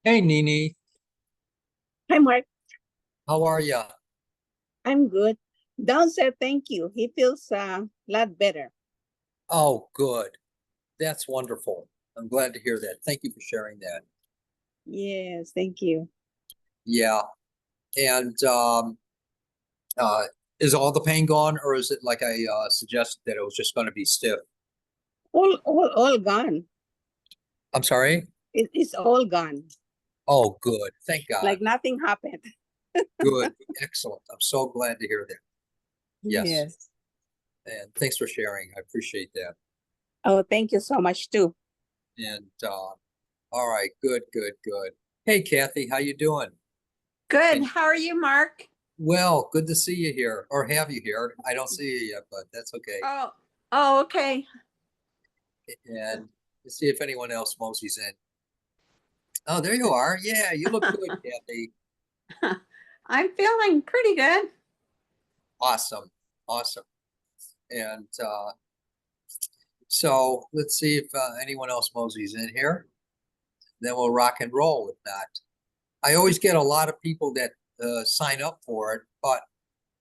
Hey Nini, Hi, Mark. how are you? I'm good. Don said thank you. He feels a lot better. Oh, good. That's wonderful. I'm glad to hear that. Thank you for sharing that. Yes, thank you. Yeah. And uh, is all the pain gone, or is it like I suggested that it was just going to be stiff? All gone. I'm sorry. It's all gone. Oh, good. Thank God. Like nothing happened. Good. Excellent. I'm so glad to hear that. Yes. Yes. And thanks for sharing. I appreciate that. Oh, thank you so much too. And all right. Good. Good. Good. Hey, Kathy, how you doing? Good. And How are you, Mark? well, good to see you here, or have you here. I don't see you yet, but that's okay. Oh, oh, okay. And let's see if anyone else moseys in. Oh, there you are. Yeah, you look good, Kathy. I'm feeling pretty good. Awesome. Awesome. And so let's see if anyone else moseys in here. Then we'll rock and roll. If not, I always get a lot of people that sign up for it, but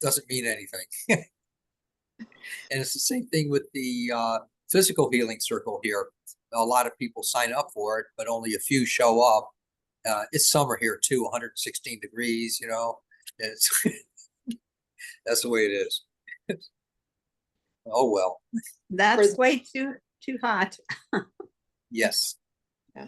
doesn't mean anything. And it's the same thing with the physical healing circle here. A lot of people sign up for it, but only a few show up. It's summer here too, 116 degrees, you know. It's that's the way it is. Oh well. That's For way too hot. Yes. yeah.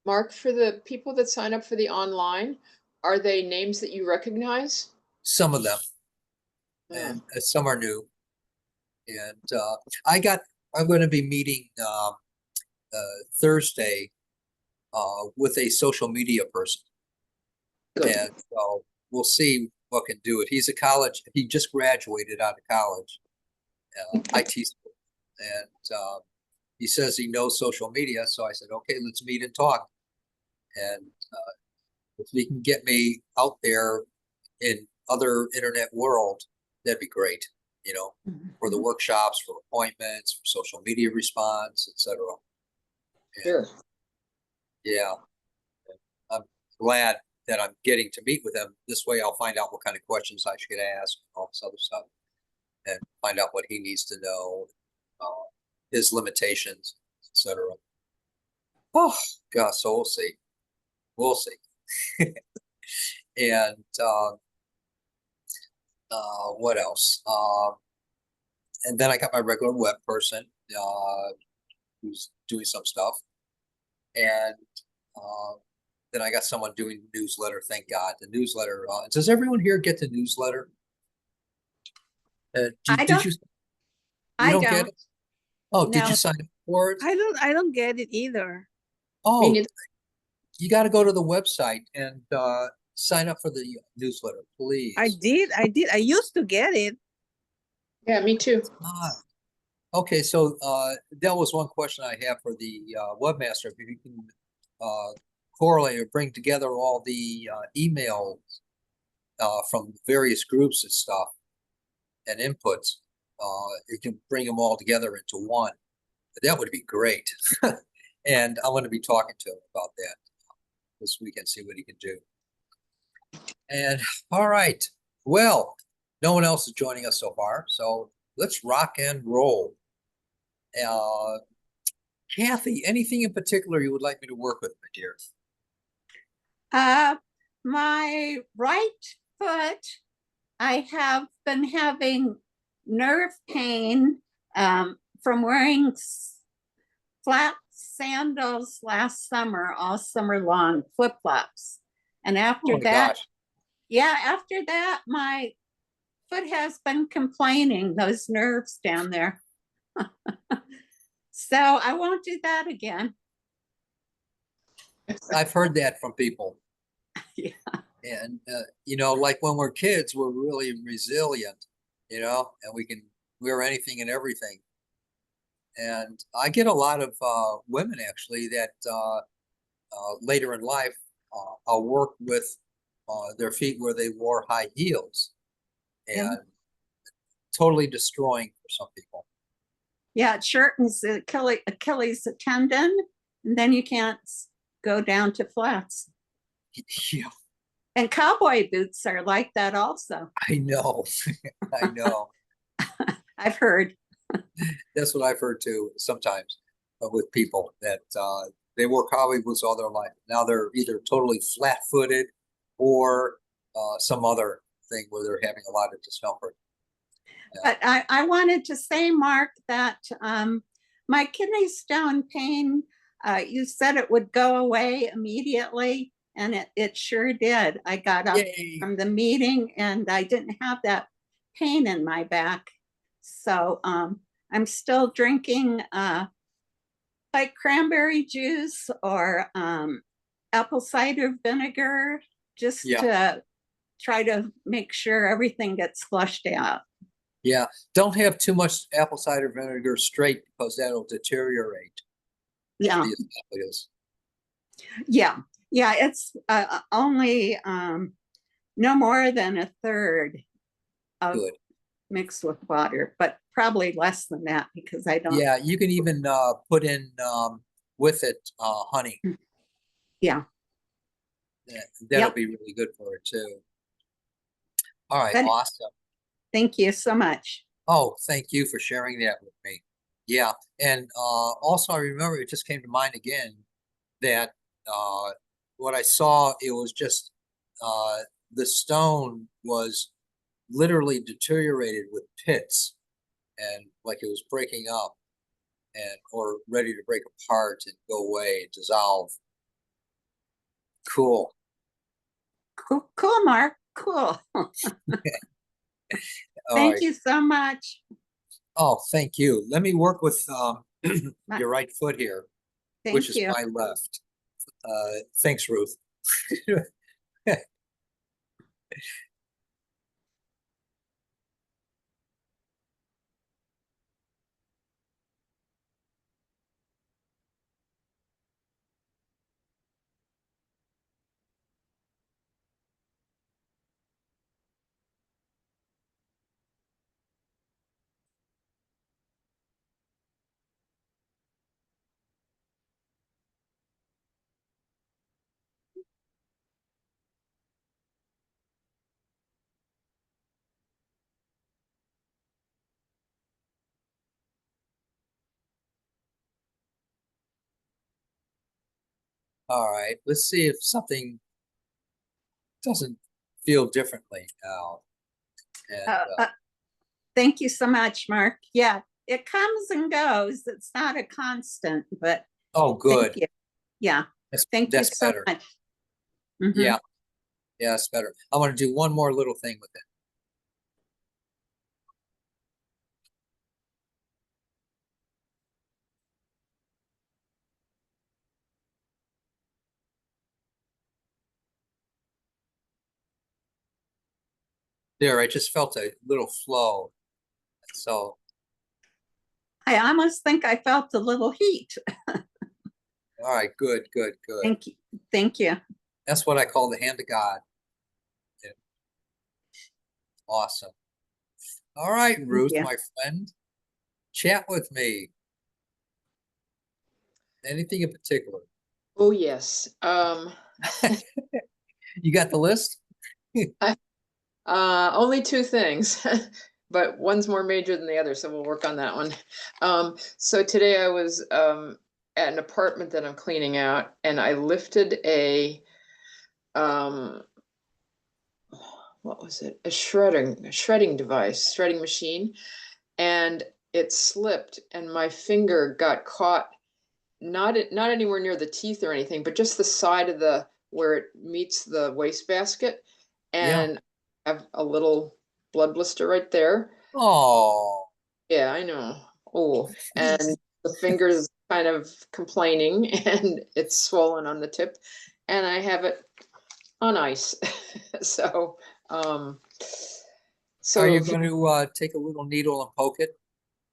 Mark, for the people that sign up for the online, are they names that you recognize? Some of them, Uh, and some are new. And I got. I'm going to be meeting uh, Thursday with a social media person, Good. and so we'll see what can do it. He's a college. He just graduated out of college, IT school, and he says he knows social media. So I said, okay, let's meet and talk. And if he can get me out there in other internet world, that'd be great. You know, for the Mhm. workshops, for appointments, for social media response, etc. And Sure. yeah, I'm glad that I'm getting to meet with him. This way, I'll find out what kind of questions I should ask, and all this other stuff, and find out what he needs to know, uh, his limitations, etc. Oh gosh, so we'll see. We'll see. And what else? And then I got my regular web person who's doing some stuff, and uh, then I got someone doing the newsletter. Thank God, the newsletter. Does everyone here get the newsletter? I Did don't. you? You I don't get don't. it? Oh, did you No. sign up for it? I don't get it either. Me Oh, neither. you got to go to the website and sign up for the newsletter, I please. did. I did. I used to get it. Yeah, me too. Ah, okay, so that was one question I have for the webmaster. If you can correlate or bring together all the emails from various groups and stuff and inputs, you can bring them all together into one. That would be great. And I'm going to be talking to him about that this weekend, see what he can do. And all right, well, no one else is joining us so far, so let's rock and roll. Uh, Kathy, anything in particular you would like me to work with, my dear? Uh, my right foot, I have been having nerve pain from wearing flat sandals last summer, all summer long, flip flops. And Oh after my that, gosh. yeah, after that, my foot has been complaining, those nerves down there. So I won't do that again. I've heard that from people. Yeah. And, you know, like when we're kids, we're really resilient, you know, and we can wear anything and everything. And I get a lot of women actually that later in life, I'll work with their feet where they wore high heels Yeah. and totally destroying for some people. Yeah, it shortens the Achilles tendon, and then you can't go down to flats. Yeah, And cowboy boots are like that also. I know. I know. I've heard. That's what I've heard too, sometimes with people that they wore cowboy boots all their life. Now they're either totally flat-footed or some other thing where they're having a lot of discomfort. But I wanted to say, Mark, that my kidney stone pain, you said it would go away immediately, and it sure did. I got up Yay. from the meeting and I didn't have that pain in my back. So I'm still drinking like cranberry juice or apple cider vinegar just Yeah. to try to make sure everything gets flushed out. Yeah, don't have too much apple cider vinegar straight because that'll deteriorate Yeah, the esophagus. yeah, yeah. It's only no more than a third of Good. mixed with water, but probably less than that because I don't. Yeah, you can even put in with it honey. Yeah. That'll Yep. be really good for it too. All right, But awesome. thank you so much. Oh, thank you for sharing that with me. Yeah, and also I remember it just came to mind again that what I saw, it was just the stone was literally deteriorated with pits and like it was breaking up and or ready to break apart and go away and dissolve. Cool. Cool, cool, Mark. Cool. All Thank right. you so much. Oh, thank you. Let me work with your right foot here, which Thank is you. my left. Thanks, Ruth. All right, let's see if something doesn't feel differently now. And Thank you so much, Mark. Yeah, it comes and goes. It's not a constant, but oh, good. thank you. Yeah, thank you That's so better. much. Mhm. Yeah, yeah, it's better. I want to do one more little thing with it. There, I just felt a little flow. So, I almost think I felt a little heat. all right, good, good, good. Thank you. Thank you. That's what I call the hand of God. Yeah. Awesome. All right, Ruth, you. my friend, chat with me. Anything in particular? Oh, yes. You got the list? Only two things, but one's more major than the other, so we'll work on that one. So today I was at an apartment that I'm cleaning out, and I lifted a what was it? A shredding device, shredding machine, and it slipped, and my finger got caught, not anywhere near the teeth or anything, but just the side of the where it meets the wastebasket, Yeah. and I have a little blood blister right there. Oh, Yeah, I know. Oh, and the finger's kind of complaining, and it's swollen on the tip, and I have it on ice. So, are so you going to take a little needle and poke it?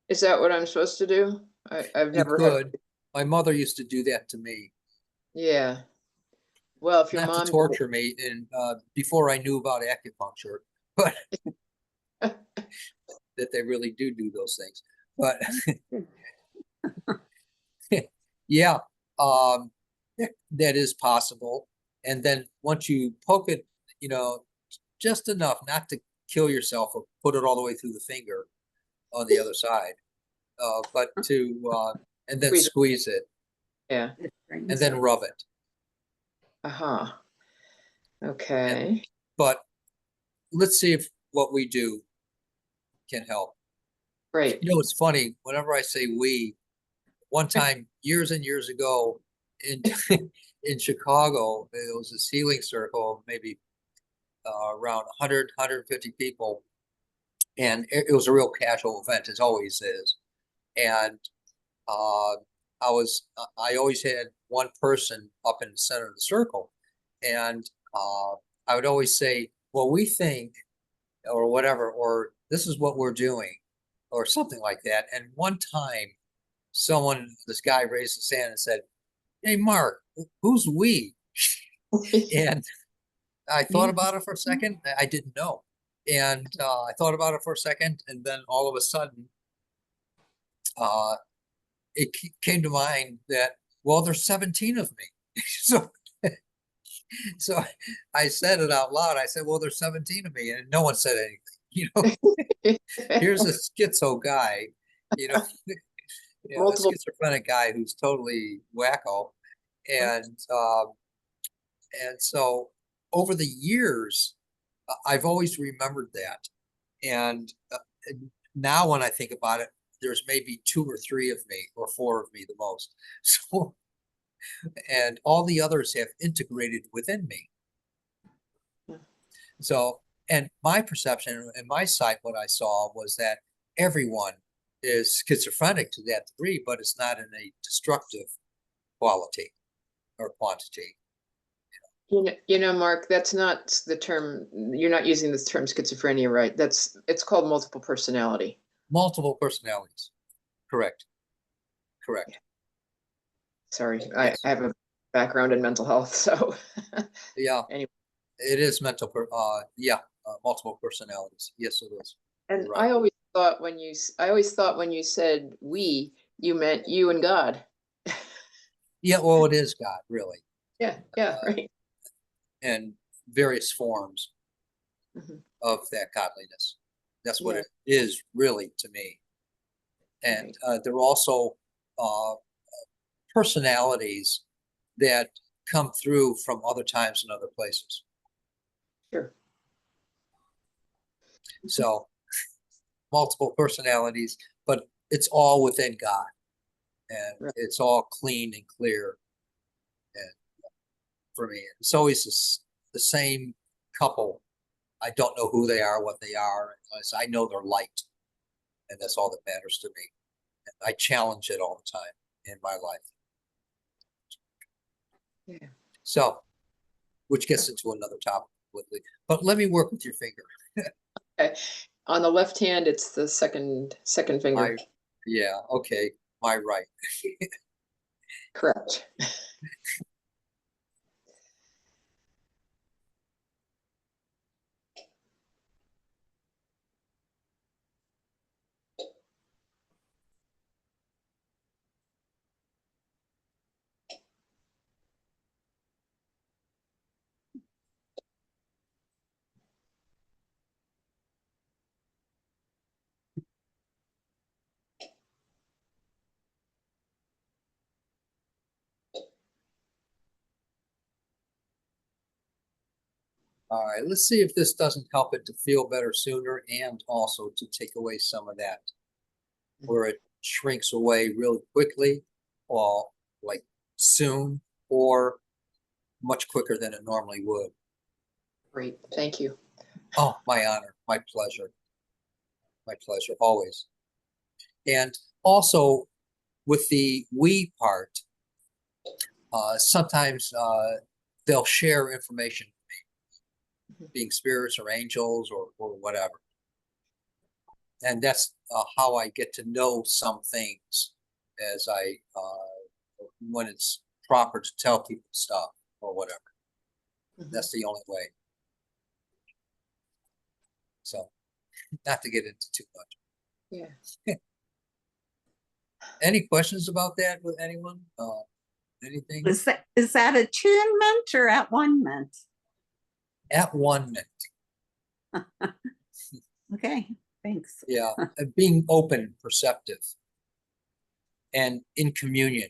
is that what I'm supposed to do? I've You never had. could. My mother used to do that to me, Yeah. Well, if your not to mom, torture me, and before I knew about acupuncture, but that they really do those things. But yeah, that is possible. And then once you poke it, you know, just enough not to kill yourself or put it all the way through the finger on the other side, but to and then Squeeze it. squeeze it Yeah. and then rub it. Uh-huh. Okay. But let's see if what we do can help. Great. You know, it's funny, whenever I say we, one time years and years ago in in Chicago, there was this healing circle, maybe around 100, 150 people. And it was a real casual event, as always is. And uh, I always had one person up in the center of the circle. And I would always say, well, we think, or whatever, or this is what we're doing, or something like that. And one time, this guy raised his hand and said, "Hey, Mark, who's we?" And I thought about it for a second. I didn't know. And I thought about it for a second, and then all of a sudden, uh, it came to mind that, well, there's 17 of me. So, so I said it out loud. I said, well, there's 17 of me, and no one said anything. You know, here's a schizo guy, you know, a Multiple. schizophrenic guy who's totally wacko. And so over the years, I've always remembered that. And now when I think about it, there's maybe 2 or 3 of me, or 4 of me the most. So, and all the others have integrated within me. So, and my perception and my sight, what I saw was that everyone is schizophrenic to that degree, but it's not in a destructive quality or quantity. You know, Mark, that's not the term. You're not using this term schizophrenia, right? It's called multiple personality. Multiple personalities. Correct. Correct. Sorry, Yes. I have a background in mental health, so Yeah. anyway. It is multiple personalities. Yes, it is. And Right. I always thought when you said we, you meant you and God. Yeah, well, it is God, really, Yeah, right. and various forms Mhm. of that godliness. That's what Yeah. it is, really, to me. And there are also personalities that come through from other times and other places. Sure. So multiple personalities, but it's all within God, and Right. it's all clean and clear. And for me, it's always the same couple. I don't know who they are, what they are. I know they're light, and that's all that matters to me. And I challenge it all the time in my life. Yeah. So, which gets into another topic completely. But let me work with your finger. Okay. On the left hand, it's the second finger. Yeah, okay, my right. Correct. All right, let's see if this doesn't help it to feel better sooner, and also to take away some of that where it shrinks away really quickly, or like soon, or much quicker than it normally would. Great. Thank you. Oh, my honor, my pleasure, always. And also with the we part, sometimes they'll share information with me, being spirits or angels or whatever. And that's how I get to know some things, as when it's proper to tell people stuff or whatever. That's the only way. So, not to get into too much. Yeah. Any questions about that with anyone? Anything? Is that attunement or at one mint? At 1 mint. Okay, thanks. Yeah, being open, perceptive, and in communion,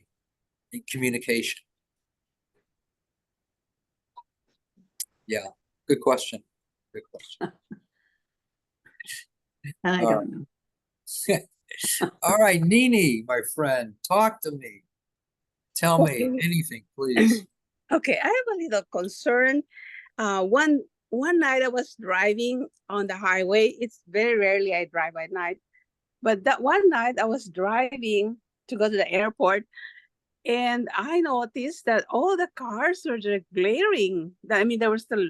in communication. Yeah, good question. Good question. I All don't know. All right, Nini, my friend, talk to me. Tell me Okay. anything, please. Okay, I have a little concern. One night I was driving on the highway. It's very rarely I drive at night, but that one night I was driving to go to the airport, and I noticed that all the cars were just glaring. I mean, there was still,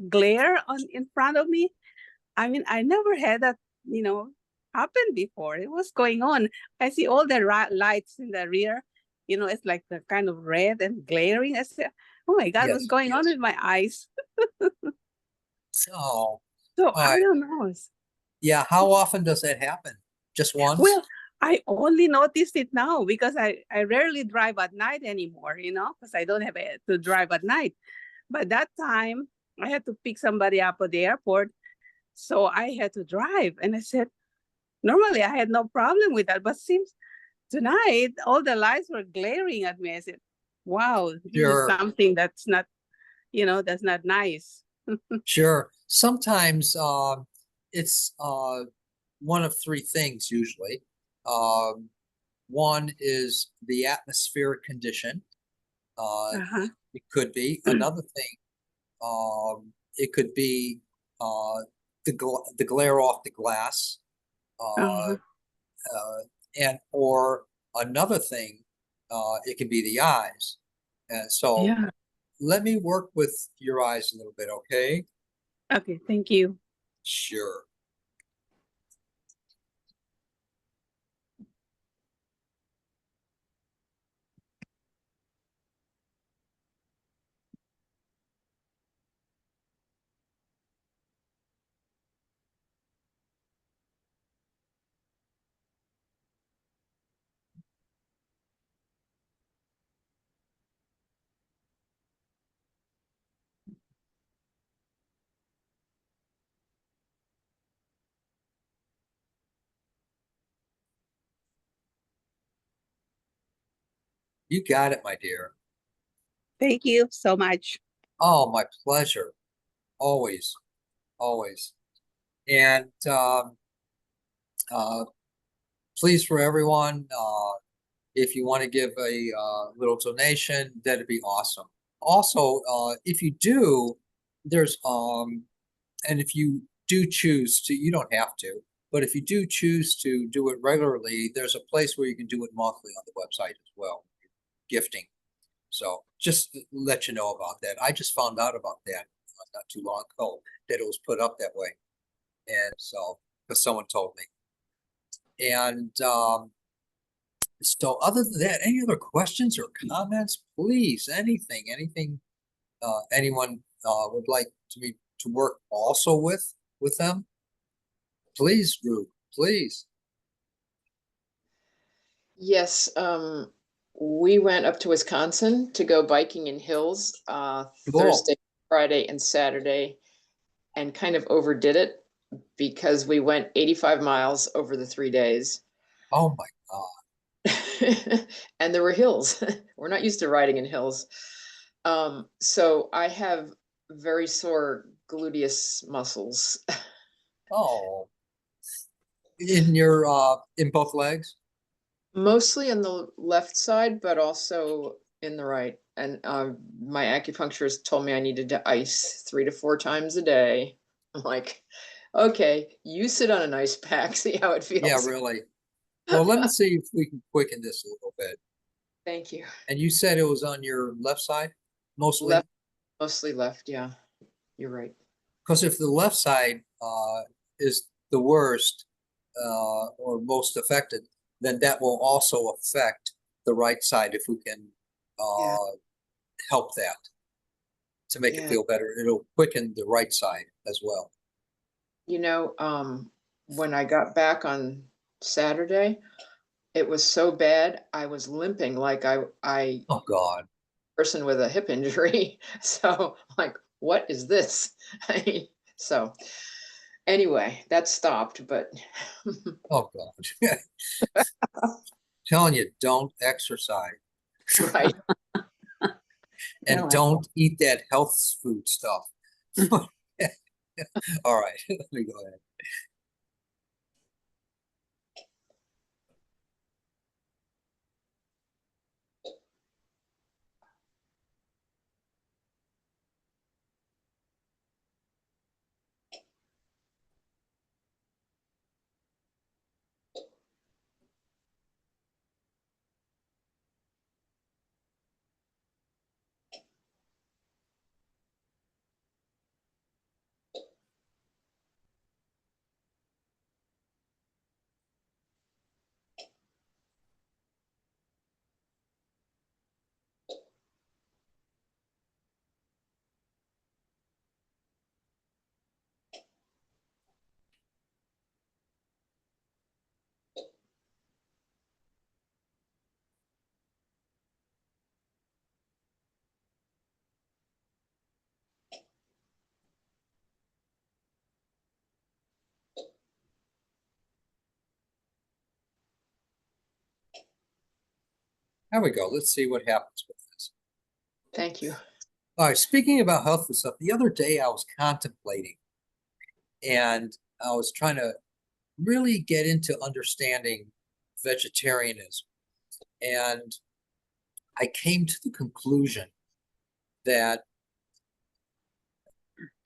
glare on in front of me. I mean, I never had that, happen before. It was going on. I see all the lights in the rear. It's like the kind of red and glaring. I said, "Oh my God, what's Yes, going on yes. with my eyes?" Oh, So all I right. don't know. Yeah, how often does that happen? Just once? Well, I only noticed it now because I rarely drive at night anymore, because I don't have to drive at night. But that time I had to pick somebody up at the airport. So I had to drive. And I said, normally I had no problem with that. But seems tonight all the lights were glaring at me. I said, wow, this is Sure, something that's not, that's not nice. sure. Sometimes it's one of three things usually. One is the atmospheric condition. Uh-huh. It could be another thing. It could be the glare off the glass, uh, Uh-huh. or another thing. It can be the eyes. And so Yeah. let me work with your eyes a little bit, okay? Okay. Thank you. Sure. You got it, my dear. Thank you so much. Oh, my pleasure. Always, always. And uh, please, for everyone, if you want to give a little donation, that'd be awesome. Also, if you do, there's and if you do choose to, you don't have to, but if you do choose to do it regularly, there's a place where you can do it monthly on the website as well, gifting. So just to let you know about that. I just found out about that not too long ago, that it was put up that way. And so, because someone told me. And so other than that, any other questions or comments, please, anything anyone would like me to work also with them, please, Ruth, please. Yes, we went up to Wisconsin to go biking in hills Cool. Thursday, Friday, and Saturday, and kind of overdid it because we went 85 miles over the 3 days. Oh my God. And there were hills. We're not used to riding in hills. So I have very sore gluteus muscles. Oh, in both legs? Mostly on the left side, but also in the right. And my acupuncturist told me I needed to ice 3 to 4 times a day. I'm like, okay, you sit on an ice pack, see how it Yeah, feels. really. Well, let me see if we can quicken this a little bit. Thank you. And you said it was on your left side, mostly? Left, mostly left. Yeah, you're right. Because if the left side is the worst or most affected, then that will also affect the right side if we can Yeah. help that to make it Yeah. feel better. It'll quicken the right side as well. You know, when I got back on Saturday, it was so bad, I was limping like I Oh, God. person with a hip injury. So like, what is this? I mean, so anyway, that stopped, but Oh, God. Telling you, don't exercise right. and Really. don't eat that health food stuff. All right, let me go ahead. There we go. Let's see what happens with this. Thank you. All right, speaking about health food stuff, the other day I was contemplating and I was trying to really get into understanding vegetarianism. And I came to the conclusion that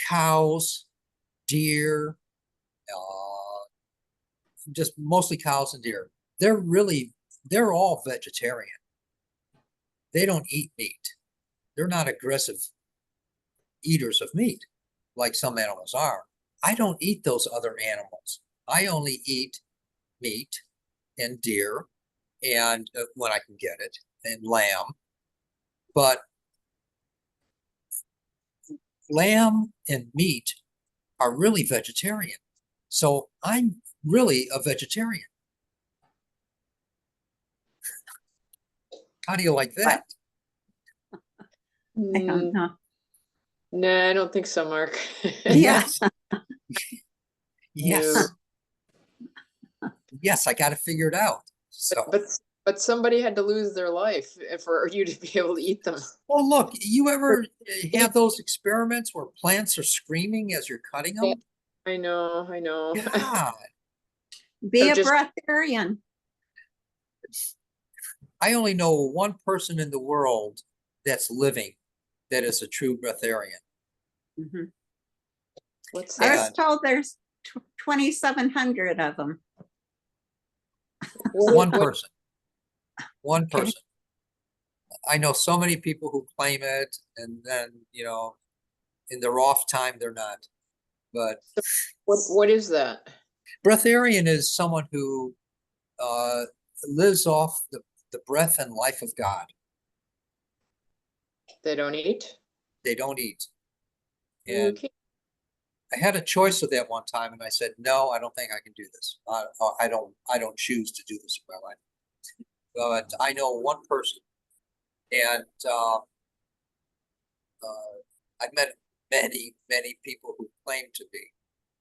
cows, deer, just mostly cows and deer, they're all vegetarian. They don't eat meat. They're not aggressive eaters of meat like some animals are. I don't eat those other animals. I only eat meat and deer and when I can get it, and lamb. But lamb and meat are really vegetarian. So I'm really a vegetarian. How do you like that? I don't know. Nah, I don't think so, Mark. Yes. Yes. No. Yes, I got to figure it out. So, But somebody had to lose their life for you to be able to eat them. well, look, you ever have those experiments where plants are screaming as you're cutting them? I know, I know. God, Be So a just- breatharian. I only know one person in the world that's living that is a true breatharian. Mhm. What's I Yeah. was told there's 2,700 of them. One person. One Okay. person. I know so many people who claim it, and then, you know, in their off time, they're not. But what is that? breatharian is someone who lives off the breath and life of God. They don't eat? They don't eat. And Okay. I had a choice of that one time, and I said, no, I don't think I can do this. I don't choose to do this in my life. But I know one person, and I've met many people who claim to be,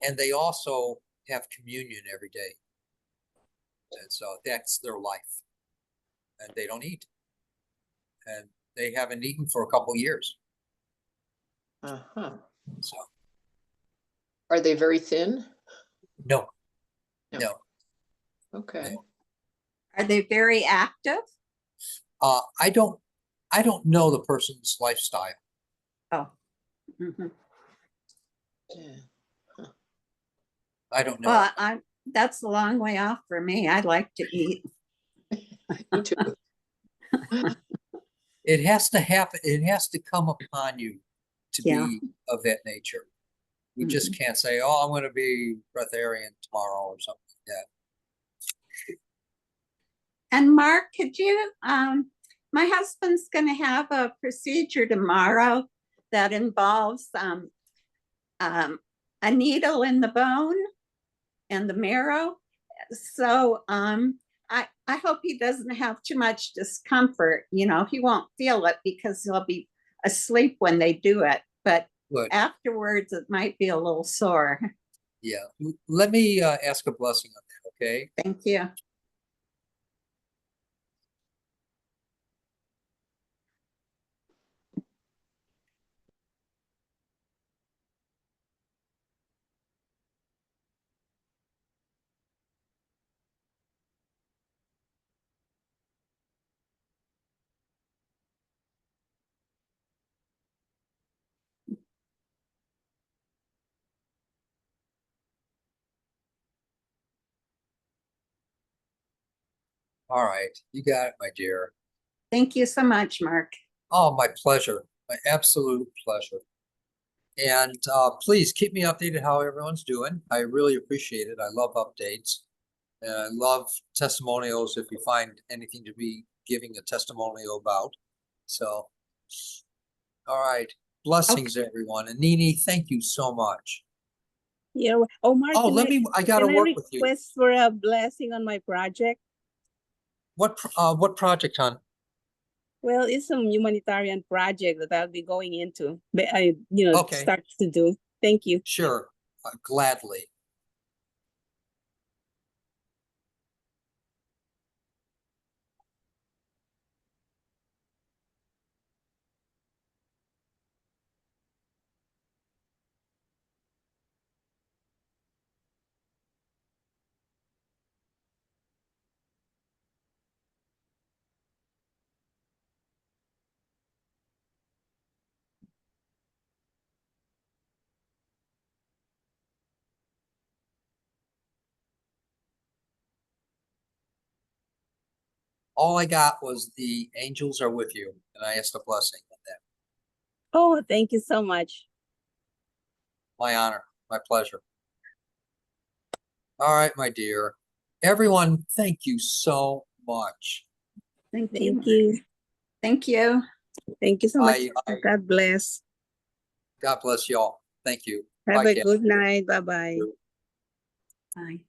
and they also have communion every day. And so that's their life, and they don't eat, and they haven't eaten for a couple years. Uh-huh. So Are they very thin? no, No. no. Okay. Are they very active? I don't know the person's lifestyle. Oh. Mhm. Yeah. I don't know. Well, that's a long way off for me. I like to eat. Me too. It has to happen. It has to come upon you to Yeah. be of that nature. We just can't say, "Oh, I'm going to be breatharian tomorrow" or something like that. And Mark, could you, my husband's going to have a procedure tomorrow that involves a needle in the bone and the marrow. So I hope he doesn't have too much discomfort. You know, he won't feel it because he'll be asleep when they do it. But Good. afterwards, it might be a little sore. Yeah. Let me ask a blessing on that, okay? Thank you. All right. You got it, my dear. Thank you so much, Mark. Oh, my pleasure. My absolute pleasure. And please keep me updated how everyone's doing. I really appreciate it. I love updates. And I love testimonials if you find anything to be giving a testimonial about. So, all right. Blessings, everyone. And Nini, thank you so much. Yeah. Oh, Mark, Oh, I gotta can I work with you. request for a blessing on my project? What project, hon? Well, it's some humanitarian project that I'll be going into, but Okay. start to do. Thank you. Sure. Gladly. All I got was the angels are with you, and I asked a blessing on that. Oh, thank you so much. My honor, my pleasure. All right, my dear. Everyone, thank you so much. Thank you. Thank Mark. you. Thank you. Thank you so much. I God bless. God bless y'all. Thank you. Have Bye, a Kat. good night. Bye-bye. Bye.